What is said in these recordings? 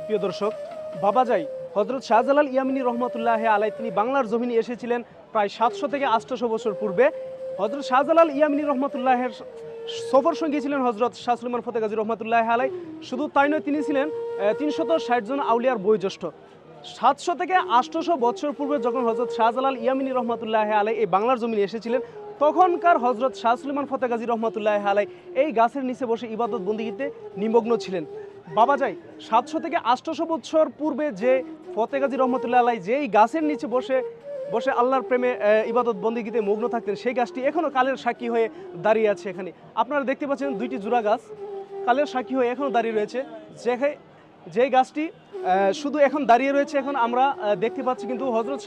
প্রিয় দর্শক, বাবাজাই হযরত শাহজালাল ইয়ামিনী রহমতুল্লাহ আলাই তিনি বাংলার জমিনে এসেছিলেন প্রায় 700 থেকে 800 বছর পূর্বে। হযরত শাহজালাল ইয়ামিনী রহমতুল্লাহের সফর সঙ্গী ছিলেন হযরত শাহ সুলেমান ফতেহ গাজী রহমতুল্লাহ আলাই। শুধু তাই নয়, তিনি ছিলেন 360 জন আউলিয়ার বয়োজ্যেষ্ঠ। 700 থেকে 800 বছর পূর্বে যখন হযরত শাহজালাল ইয়ামিনী রহমতুল্লাহ আলাই এই বাংলার জমিনে এসেছিলেন, তখনকার হযরত শাহ সুলেমান ফতেহ গাজী রহমতুল্লাহ আলাই এই গাছের নিচে বসে ইবাদত বন্দিগিতে নিমগ্ন ছিলেন। বাবাজাই 700 থেকে 800 বছর পূর্বে যে ফতেহ গাজী রহমতুল্লাহ আলাই যেই গাছের নিচে বসে আল্লাহর প্রেমে ইবাদত বন্দিগিতে মগ্ন থাকতেন, সেই গাছটি এখনও কালের সাক্ষী হয়ে দাঁড়িয়ে আছে। এখানে আপনারা দেখতে পাচ্ছেন দুইটি জোড়া গাছ কালের সাক্ষী হয়ে এখনও দাঁড়িয়ে রয়েছে। যেই গাছটি শুধু এখন দাঁড়িয়ে রয়েছে, এখন আমরা দেখতে পাচ্ছি কিন্তু হযরত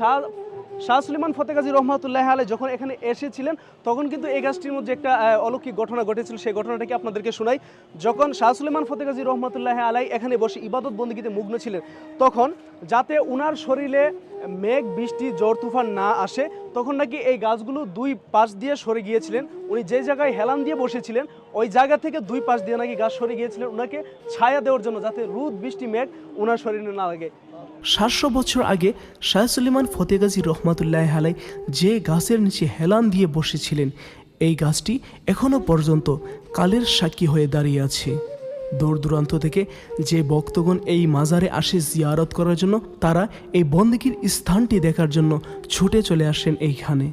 শাহ সুলেমান ফতেহ গাজী রহমতুল্লাহ আলাই যখন এখানে এসেছিলেন, তখন কিন্তু এই গাছটির মধ্যে একটা অলৌকিক ঘটনা ঘটেছিল। সেই ঘটনাটাকে আপনাদেরকে শোনাই। যখন শাহ সুলেমান ফতেহ গাজী রহমতুল্লাহ আলাই এখানে বসে ইবাদত বন্দিগিতে মগ্ন ছিলেন, তখন যাতে উনার শরীরে মেঘ বৃষ্টি ঝড় তুফান না আসে, তখন নাকি এই গাছগুলো দুই পাশ দিয়ে সরে গিয়েছিলেন। উনি যে জায়গায় হেলান দিয়ে বসেছিলেন, ওই জায়গা থেকে দুই পাশ দিয়ে নাকি গাছ সরে গিয়েছিলেন ওনাকে ছায়া দেওয়ার জন্য, যাতে রোদ বৃষ্টি মেঘ ওনার শরীরে না লাগে। 700 বছর আগে শাহ সুলেমান ফতেহ গাজী রহমতুল্লাহ আলাই যে গাছের নিচে হেলান দিয়ে বসেছিলেন, এই গাছটি এখনও পর্যন্ত কালের সাক্ষী হয়ে দাঁড়িয়ে আছে। দূর দূরান্ত থেকে যে ভক্তগণ এই মাজারে আসে জিয়ারত করার জন্য, তারা এই বন্দেগীর স্থানটি দেখার জন্য ছুটে চলে আসেন এইখানে।